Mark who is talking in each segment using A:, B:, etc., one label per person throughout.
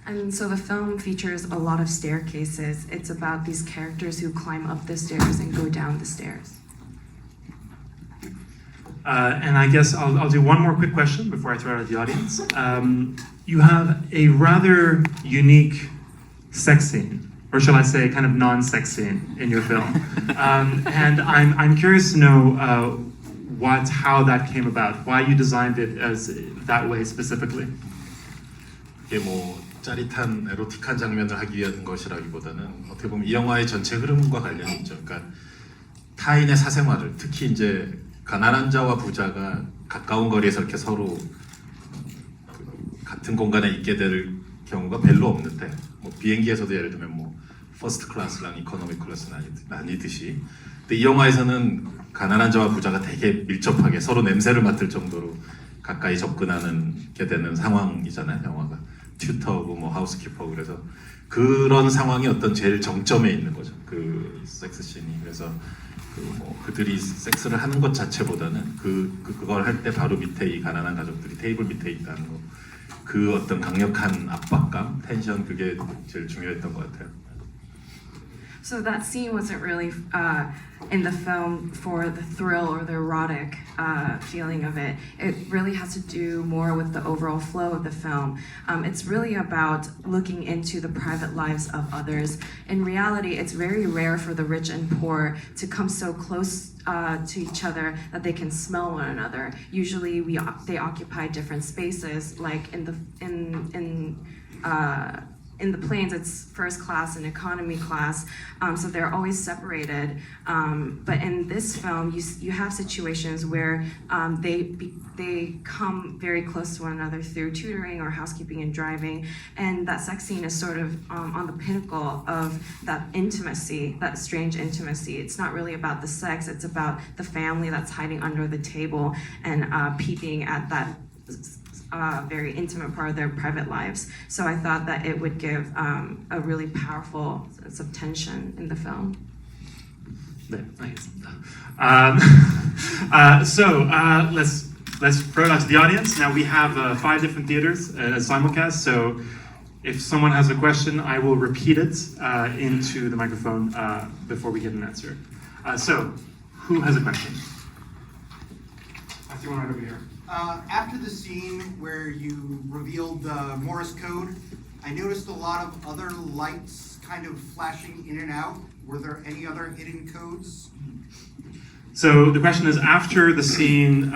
A: And so the film features a lot of staircases. It's about these characters who climb up the stairs and go down the stairs.
B: And I guess I'll do one more quick question before I throw it at the audience. You have a rather unique sex scene, or shall I say kind of non-sex scene in your film. And I'm curious to know how that came about, why you designed it as that way specifically.
C: 이게 뭐 짜릿한 에로틱한 장면을 하기 위한 것이라기보다는 어떻게 보면 이 영화의 전체 흐름과 관련이 있죠. 그러니까 타인의 사생활을, 특히 이제 가난한 자와 부자가 가까운 거리에서 이렇게 서로 같은 공간에 있게 될 경우가 별로 없는데, 뭐 비행기에서도 예를 들면 뭐 퍼스트 클래스랑 이코노미 클래스는 아니듯이, 근데 이 영화에서는 가난한 자와 부자가 되게 밀접하게 서로 냄새를 맡을 정도로 가까이 접근하게 되는 상황이잖아요, 영화가. 튜터고 뭐 하우스키퍼고, 그래서 그런 상황이 어떤 제일 정점에 있는 거죠, 그 섹스 씬이. 그래서 그들이 섹스를 하는 것 자체보다는 그걸 할 때 바로 밑에 이 가난한 가족들이 테이블 밑에 있다는 거, 그 어떤 강력한 압박감, 텐션, 그게 제일 중요했던 것 같아요.
A: So that scene wasn't really in the film for the thrill or the erotic feeling of it. It really has to do more with the overall flow of the film. It's really about looking into the private lives of others. In reality, it's very rare for the rich and poor to come so close to each other that they can smell one another. Usually, they occupy different spaces, like in the planes, it's first class and economy class, so they're always separated. But in this film, you have situations where they come very close to one another through tutoring or housekeeping and driving, and that sex scene is sort of on the pinnacle of that intimacy, that strange intimacy. It's not really about the sex, it's about the family that's hiding under the table and peeping at that very intimate part of their private lives. So I thought that it would give a really powerful sense of tension in the film.
B: 네, 알겠습니다. Let's throw it out to the audience. Now we have 5 different theaters simulcast. So if someone has a question, I will repeat it into the microphone before we get an answer. So who has a question? I see one right over here.
D: After the scene where you revealed the Morse code, I noticed a lot of other lights kind of flashing in and out. Were there any other hidden codes?
B: So the question is, after the scene,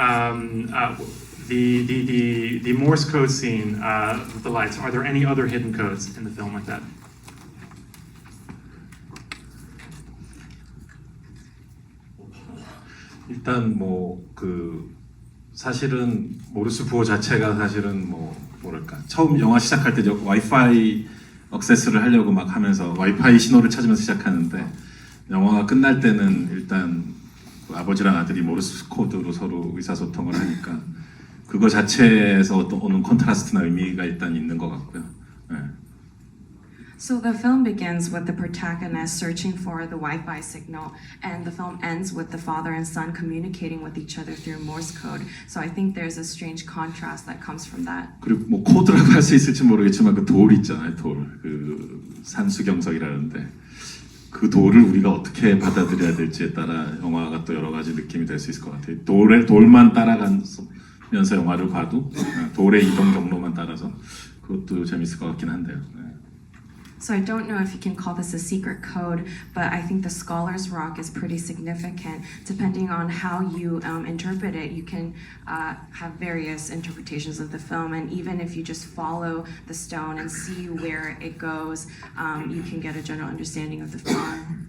B: the Morse code scene with the lights, are there any other hidden codes in the film like that?
C: 일단 사실은 모르스 부호 자체가 사실은 뭐랄까, 처음 영화 시작할 때 와이파이 액세스를 하려고 막 하면서 와이파이 신호를 찾으면서 시작하는데, 영화가 끝날 때는 일단 아버지랑 아들이 모르스 코드로 서로 의사소통을 하니까 그거 자체에서 오는 콘트라스트나 의미가 일단 있는 것 같고요. 네.
A: So the film begins with the protagonist searching for the Wi-Fi signal, and the film ends with the father and son communicating with each other through Morse code. So I think there's a strange contrast that comes from that.
C: 그리고 뭐 코드라고 할 수 있을지 모르겠지만 그 돌 있잖아요, 돌. 그 산수경석이라는데 그 돌을 우리가 어떻게 받아들여야 될지에 따라 영화가 또 여러 가지 느낌이 될 수 있을 것 같아요. 돌만 따라가면서 영화를 봐도 돌의 이동 경로만 따라서 그것도 재밌을 것 같긴 한데요.
A: So I don't know if you can call this a secret code, but I think the Scholar's Rock is pretty significant. Depending on how you interpret it, you can have various interpretations of the film, and even if you just follow the stone and see where it goes, you can get a general understanding of the film.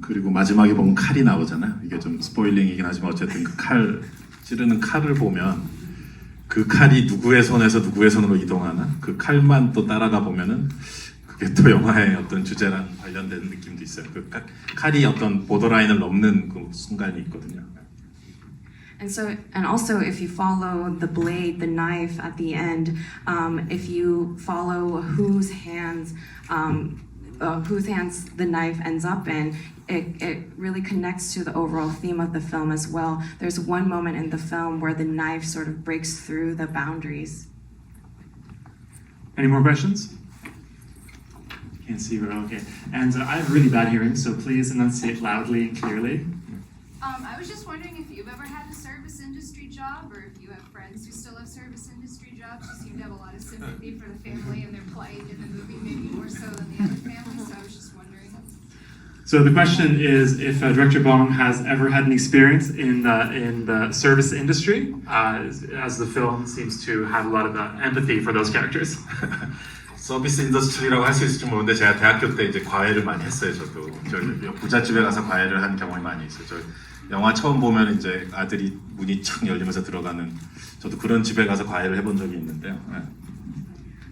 C: 그리고 마지막에 보면 칼이 나오잖아요. 이게 좀 스포일링이긴 하지만 어쨌든 그 칼, 찌르는 칼을 보면 그 칼이 누구의 손에서 누구의 손으로 이동하나, 그 칼만 또 따라가 보면은 그게 또 영화의 어떤 주제랑 관련된 느낌도 있어요. 그 칼이 어떤 보더라인을 넘는 그 순간이 있거든요.
A: And also, if you follow the blade, the knife at the end, if you follow whose hands the knife ends up in, it really connects to the overall theme of the film as well. There's one moment in the film where the knife sort of breaks through the boundaries.
B: Any more questions? Can't see very well. Okay. And I have really bad hearing, so please enunciate loudly and clearly.
E: I was just wondering if you've ever had a service industry job, or if you have friends who still have service industry jobs. You seem to have a lot of sympathy for the family and their plight in the movie, maybe more so than the other families. So I was just wondering.
B: So the question is if Director Bong has ever had an experience in the service industry, as the film seems to have a lot of empathy for those characters.
C: 서비스 인더스트리라고 할 수 있을지 모르는데 제가 대학교 때 이제 과외를 많이 했어요. 저도 부잣집에 가서 과외를 한 경험이 많이 있어요. 저 영화 처음 보면 이제 아들이 문이 착 열리면서 들어가는 저도 그런 집에 가서 과외를 해본 적이 있는데요. 네.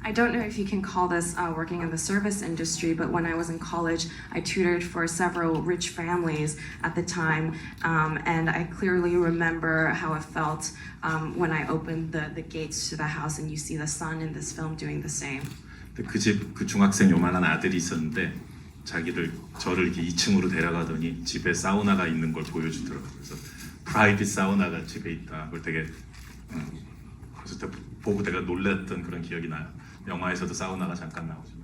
A: I don't know if you can call this working in the service industry, but when I was in college, I tutored for several rich families at the time, and I clearly remember how it felt when I opened the gates to the house and you see the son in this film doing the same.
C: 그 집 그 중학생 요만한 아들이 있었는데 저를 이렇게 2층으로 데려가더니 집에 사우나가 있는 걸 보여주더라고요. 그래서 프라이빗 사우나가 집에 있다. 그걸 되게 그래서 보고 내가 놀랐던 그런 기억이 나요. 영화에서도 사우나가 잠깐 나오지만.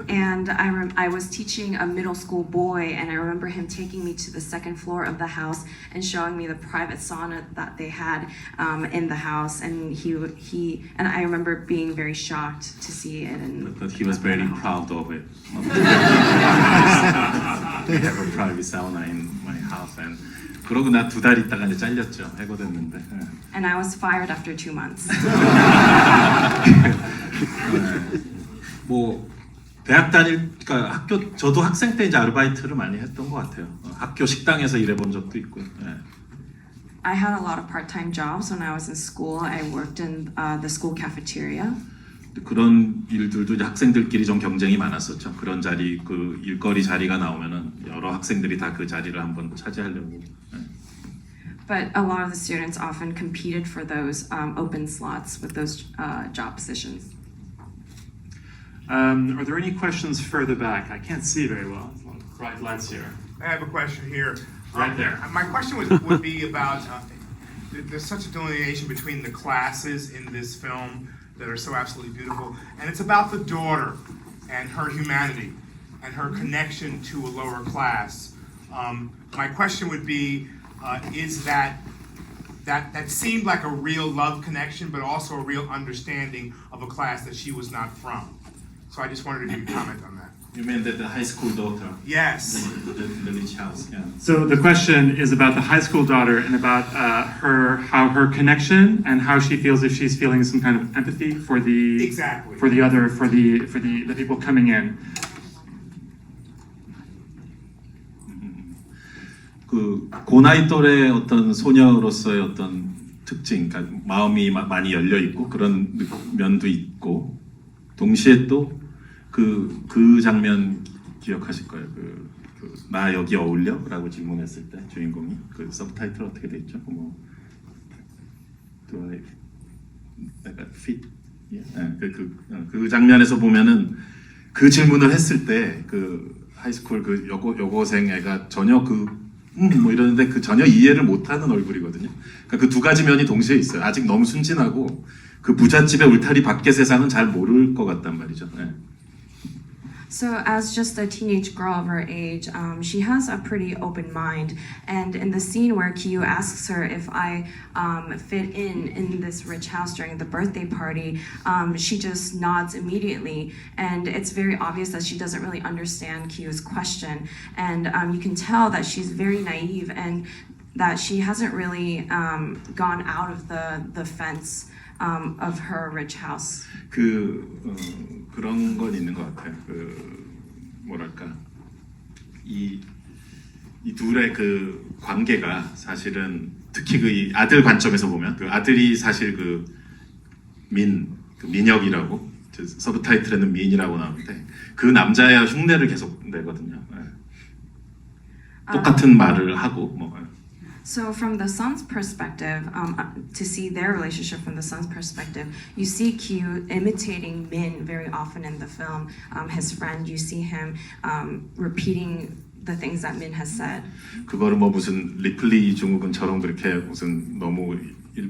A: And I was teaching a middle school boy, and I remember him taking me to the second floor of the house and showing me the private sauna that they had in the house, and he and I remember being very shocked to see it. And
C: But he was very proud of it. They have a private sauna in my house, and 그러고 나 2달 있다가 이제 잘렸죠. 해고됐는데.
A: And I was fired after 2 months.
C: 뭐 대학 그러니까 학교 저도 학생 때 이제 아르바이트를 많이 했던 것 같아요. 학교 식당에서 일해본 적도 있고. 예.
A: I had a lot of part-time jobs when I was in school. I worked in the school cafeteria.
C: 그런 일들도 이제 학생들끼리 좀 경쟁이 많았었죠. 그런 자리 그 일거리 자리가 나오면은 여러 학생들이 다 그 자리를 한번 차지하려고. 예.
A: But a lot of the students often competed for those open slots with those job positions.
B: Are there any questions further back? I can't see very well. There's a lot of bright lights here.
F: I have a question here.
B: Right there.
F: My question would be about there's such a delineation between the classes in this film that are so absolutely beautiful, and it's about the daughter and her humanity and her connection to a lower class. My question would be, is that seemed like a real love connection, but also a real understanding of a class that she was not from. So I just wondered if you could comment on that.
C: You mean that the high school daughter?
F: Yes.
C: The rich house. Yeah.
B: So the question is about the high school daughter and about her connection and how she feels if she's feeling some kind of empathy for the
F: Exactly.
B: for the people coming in.
C: 그 고나이 또래 어떤 소녀로서의 어떤 특징, 그러니까 마음이 많이 열려 있고 그런 면도 있고 동시에 또 그 장면 기억하실 거예요. 나 여기 어울려?라고 질문했을 때 주인공이 그 서브타이틀 어떻게 돼 있죠? 뭐 Do I fit? 그 장면에서 보면은 그 질문을 했을 때 그 하이스쿨 그 여고생 애가 전혀 뭐 이러는데 그 전혀 이해를 못하는 얼굴이거든요. 그러니까 그 두 가지 면이 동시에 있어요. 아직 너무 순진하고 그 부잣집의 울타리 밖의 세상은 잘 모를 것 같단 말이죠. 네.
A: So as just a teenage girl of her age, she has a pretty open mind. And in the scene where Kyu asks her if I fit in this rich house during the birthday party, she just nods immediately. And it's very obvious that she doesn't really understand Kyu's question. And you can tell that she's very naive and that she hasn't really gone out of the fence of her rich house.
C: 그런 건 있는 것 같아요. 뭐랄까 이 둘의 그 관계가 사실은 특히 그 아들 관점에서 보면 그 아들이 사실 민혁이라고 서브타이틀에는 민이라고 나오는데 그 남자의 흉내를 계속 내거든요. 똑같은 말을 하고 뭐.
A: So from the son's perspective, to see their relationship from the son's perspective, you see Kyu imitating Min very often in the film. His friend, you see him repeating the things that Min has said.
C: 그거를 뭐 무슨 리플리 증후군처럼 그렇게 무슨 너무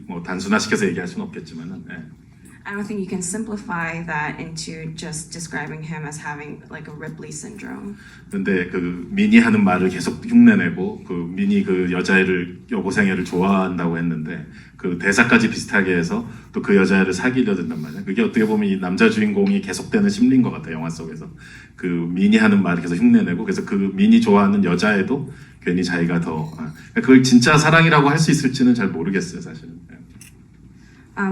C: 뭐 단순화시켜서 얘기할 수는 없겠지만은. 예.
A: I don't think you can simplify that into just describing him as having like a Ripley syndrome.
C: 근데 그 미니 하는 말을 계속 흉내내고 그 미니 그 여자애를 여고생애를 좋아한다고 했는데 그 대사까지 비슷하게 해서 또 그 여자애를 사귀려 든단 말이야. 그게 어떻게 보면 이 남자 주인공이 계속되는 심리인 것 같아 영화 속에서. 그 미니 하는 말을 계속 흉내내고 그래서 그 미니 좋아하는 여자애도 괜히 자기가 더 그걸 진짜 사랑이라고 할 수 있을지는 잘 모르겠어요 사실은.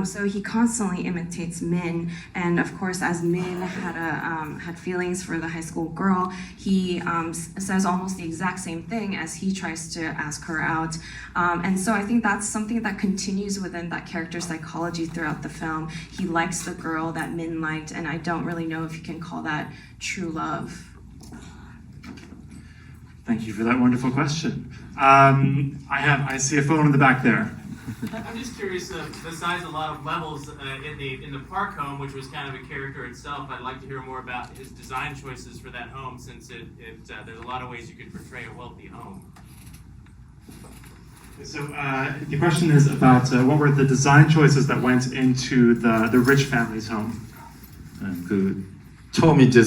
A: So he constantly imitates Min, and of course, as Min had feelings for the high school girl, he says almost the exact same thing as he tries to ask her out. And so I think that's something that continues within that character's psychology throughout the film. He likes the girl that Min liked, and I don't really know if you can call that true love.
B: Thank you for that wonderful question. I see a phone in the back there.
G: I'm just curious, besides a lot of levels in the park home, which was kind of a character itself, I'd like to hear more about his design choices for that home, since there's a lot of ways you could portray a wealthy home.
B: So the question is about what were the design choices that went into the rich family's home?
C: 그 처음 이제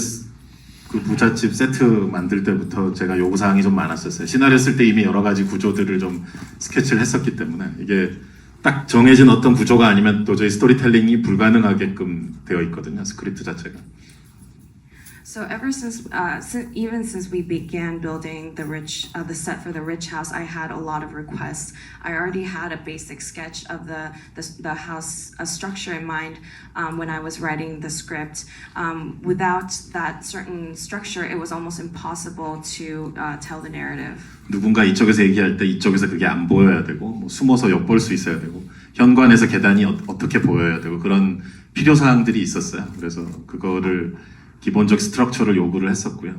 C: 그 부잣집 세트 만들 때부터 제가 요구사항이 좀 많았었어요. 시나리오 쓸 때 이미 여러 가지 구조들을 좀 스케치를 했었기 때문에 이게 딱 정해진 어떤 구조가 아니면 도저히 스토리텔링이 불가능하게끔 되어 있거든요. 스크립트 자체가.
A: So ever since, even since we began building the set for the rich house, I had a lot of requests. I already had a basic sketch of the house structure in mind when I was writing the script. Without that certain structure, it was almost impossible to tell the narrative.
C: 누군가 이쪽에서 얘기할 때 이쪽에서 그게 안 보여야 되고 뭐 숨어서 엿볼 수 있어야 되고 현관에서 계단이 어떻게 보여야 되고 그런 필요 사항들이 있었어요. 그래서 그거를 기본적 스트럭처를 요구를 했었고요.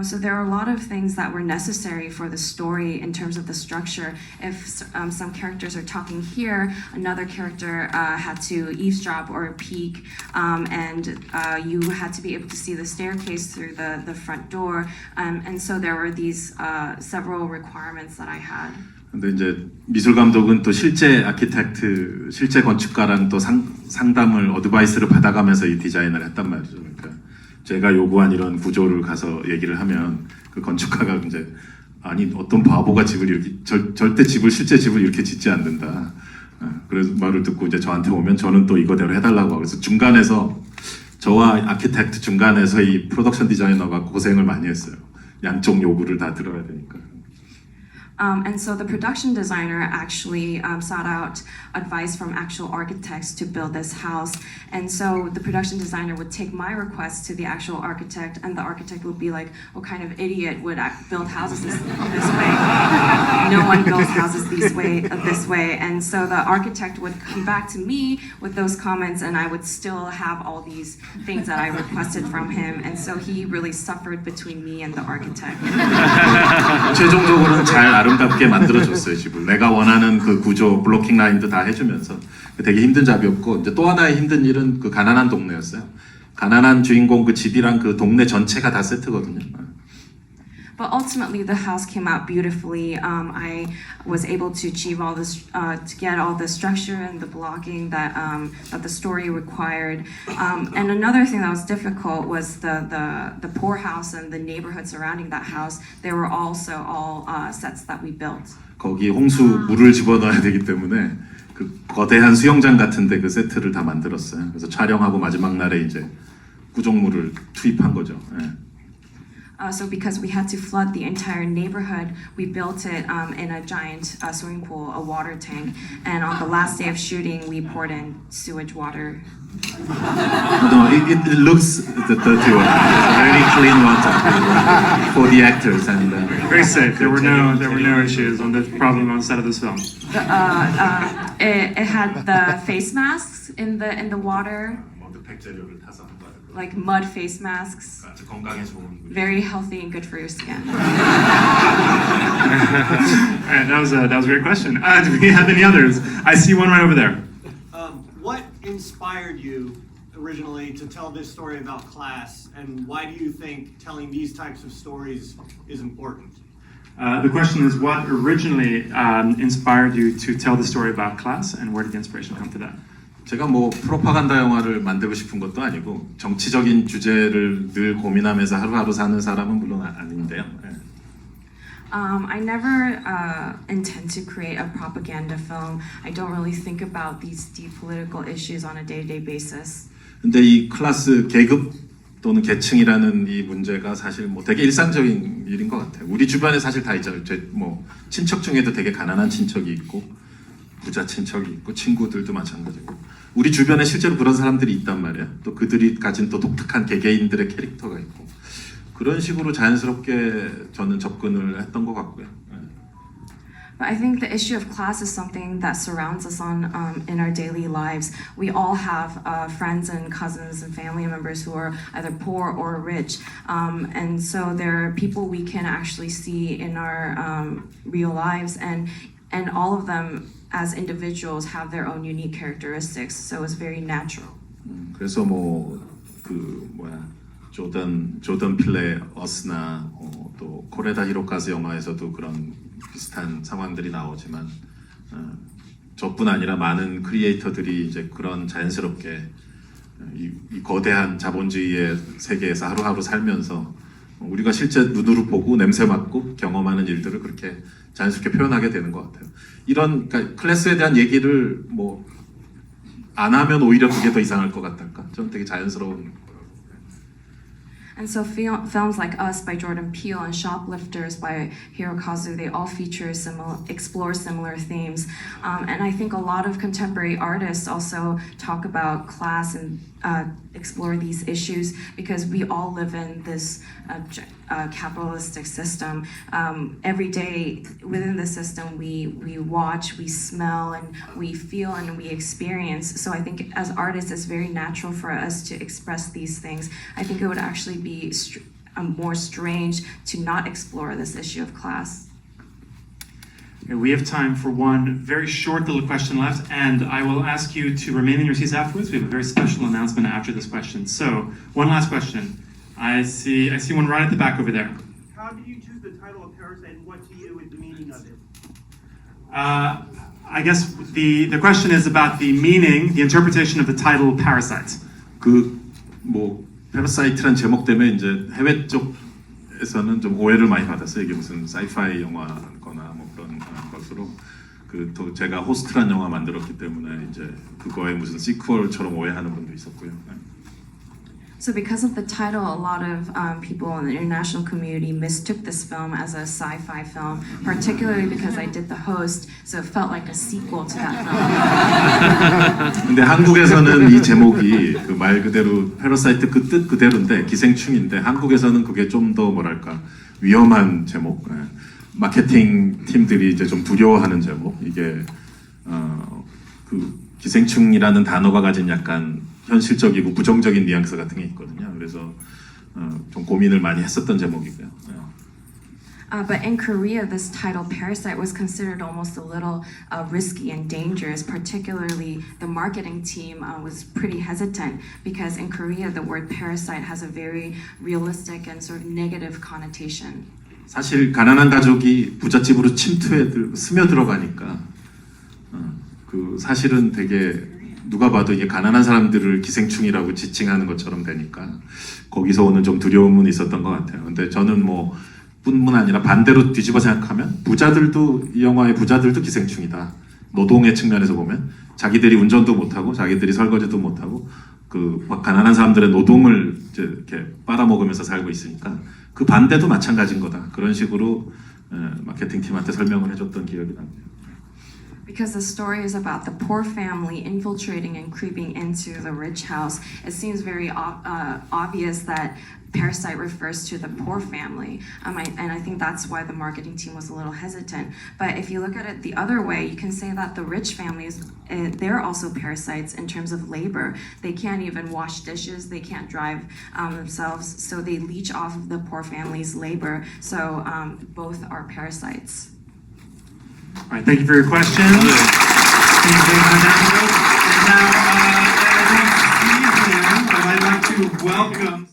A: So there are a lot of things that were necessary for the story in terms of the structure. If some characters are talking here, another character had to eavesdrop or peek, and you had to be able to see the staircase through the front door. And so there were these several requirements that I had.
C: 근데 이제 미술 감독은 또 실제 아키텍트, 실제 건축가랑 또 상담을 어드바이스를 받아가면서 이 디자인을 했단 말이죠. 그러니까 제가 요구한 이런 구조를 가서 얘기를 하면 그 건축가가 이제 아니 어떤 바보가 집을 이렇게 절대 실제 집을 이렇게 짓지 않는다. 그래서 말을 듣고 이제 저한테 오면 저는 또 이거대로 해달라고 하고 그래서 중간에서 저와 아키텍트 중간에서 이 프로덕션 디자이너가 고생을 많이 했어요. 양쪽 요구를 다 들어야 되니까.
A: And so the production designer actually sought out advice from actual architects to build this house. And so the production designer would take my request to the actual architect, and the architect would be like, what kind of idiot would build houses this way? No one builds houses this way. And so the architect would come back to me with those comments, and I would still have all these things that I requested from him. And so he really suffered between me and the architect.
C: 최종적으로는 잘 아름답게 만들어줬어요 집을. 내가 원하는 그 구조, 블로킹 라인도 다 해주면서 되게 힘든 잡이었고 이제 또 하나의 힘든 일은 그 가난한 동네였어요. 가난한 주인공 그 집이랑 그 동네 전체가 다 세트거든요.
A: But ultimately, the house came out beautifully. I was able to achieve all this, to get all the structure and the blocking that the story required. And another thing that was difficult was the poor house and the neighborhood surrounding that house. They were also all sets that we built.
C: 거기 홍수 물을 집어넣어야 되기 때문에 그 거대한 수영장 같은데 그 세트를 다 만들었어요. 그래서 촬영하고 마지막 날에 이제 구조물을 투입한 거죠. 네.
A: So because we had to flood the entire neighborhood, we built it in a giant swimming pool, a water tank. And on the last day of shooting, we poured in sewage water.
C: No, it looks the dirty water. Very clean water for the actors and
B: Very safe. There were no issues on the problem on the set of this film.
A: It had the face masks in the water,
C: 모두 백재료를 타서 한 거예요.
A: like mud face masks.
C: 아주 건강에 좋은.
A: Very healthy and good for your skin.
B: All right, that was a great question. Do we have any others? I see one right over there.
H: What inspired you originally to tell this story about class, and why do you think telling these types of stories is important?
B: The question is, what originally inspired you to tell the story about class, and where did the inspiration come for that?
C: 제가 뭐 프로파간다 영화를 만들고 싶은 것도 아니고 정치적인 주제를 늘 고민하면서 하루하루 사는 사람은 물론 아닌데요. 예.
A: I never intend to create a propaganda film. I don't really think about these deep political issues on a day-to-day basis.
C: 근데 이 클래스 계급 또는 계층이라는 이 문제가 사실 뭐 되게 일상적인 일인 것 같아요. 우리 주변에 사실 다 있잖아요. 뭐 친척 중에도 되게 가난한 친척이 있고 부자 친척이 있고 친구들도 마찬가지고 우리 주변에 실제로 그런 사람들이 있단 말이에요. 또 그들이 가진 또 독특한 개개인들의 캐릭터가 있고 그런 식으로 자연스럽게 저는 접근을 했던 것 같고요.
A: But I think the issue of class is something that surrounds us in our daily lives. We all have friends and cousins and family members who are either poor or rich, and so there are people we can actually see in our real lives, and all of them as individuals have their own unique characteristics. So it's very natural.
C: 그래서 뭐 그 뭐야 조던 필레 어스나 또 코레다 히로카즈 영화에서도 그런 비슷한 상황들이 나오지만 저뿐 아니라 많은 크리에이터들이 이제 그런 자연스럽게 이 거대한 자본주의의 세계에서 하루하루 살면서 우리가 실제 눈으로 보고 냄새 맡고 경험하는 일들을 그렇게 자연스럽게 표현하게 되는 것 같아요. 이런 그러니까 클래스에 대한 얘기를 뭐 안 하면 오히려 그게 더 이상할 것 같달까? 저는 되게 자연스러운.
A: And so films like Us by Jordan Peele and Shoplifters by Hirokazu, they all explore similar themes. And I think a lot of contemporary artists also talk about class and explore these issues because we all live in this capitalistic system. Every day within the system, we watch, we smell, and we feel, and we experience. So I think as artists, it's very natural for us to express these things. I think it would actually be more strange to not explore this issue of class.
B: Okay, we have time for one very short little question left, and I will ask you to remain in your seats afterwards. We have a very special announcement after this question. So, one last question. I see one right at the back over there.
I: How did you choose the title of Parasite, and what to you is the meaning of it?
B: I guess the question is about the meaning, the interpretation of the title Parasite.
C: 그 뭐 패러사이트란 제목 때문에 이제 해외 쪽에서는 좀 오해를 많이 받았어요. 이게 무슨 사이파이 영화거나 뭐 그런 것으로 또 제가 호스트란 영화 만들었기 때문에 이제 그거에 무슨 시퀄처럼 오해하는 분도 있었고요.
A: So because of the title, a lot of people in the international community mistook this film as a sci-fi film, particularly because I did the host, so it felt like a sequel to that film.
C: 근데 한국에서는 이 제목이 그 말 그대로 패러사이트 그 뜻 그대로인데 기생충인데 한국에서는 그게 좀 더 뭐랄까 위험한 제목, 마케팅 팀들이 이제 좀 두려워하는 제목. 이게 그 기생충이라는 단어가 가진 약간 현실적이고 부정적인 뉘앙스 같은 게 있거든요. 그래서 좀 고민을 많이 했었던 제목이고요.
A: But in Korea, this title Parasite was considered almost a little risky and dangerous. Particularly, the marketing team was pretty hesitant because in Korea, the word parasite has a very realistic and sort of negative connotation.
C: 사실 가난한 가족이 부잣집으로 스며들어가니까 그 사실은 되게 누가 봐도 이게 가난한 사람들을 기생충이라고 지칭하는 것처럼 되니까 거기서 오는 좀 두려움은 있었던 것 같아요. 근데 저는 뭐 뿐만 아니라 반대로 뒤집어 생각하면 부자들도 이 영화의 부자들도 기생충이다. 노동의 측면에서 보면 자기들이 운전도 못하고 자기들이 설거지도 못하고 그 가난한 사람들의 노동을 이제 이렇게 빨아먹으면서 살고 있으니까 그 반대도 마찬가지인 거다. 그런 식으로 마케팅 팀한테 설명을 해줬던 기억이 납니다.
A: Because the story is about the poor family infiltrating and creeping into the rich house, it seems very obvious that Parasite refers to the poor family. And I think that's why the marketing team was a little hesitant. But if you look at it the other way, you can say that the rich families, they're also parasites in terms of labor. They can't even wash dishes, they can't drive themselves, so they leech off of the poor family's labor. So both are parasites.
B: All right, thank you for your questions. Thank you very much, Angelo. And now, I'd like to welcome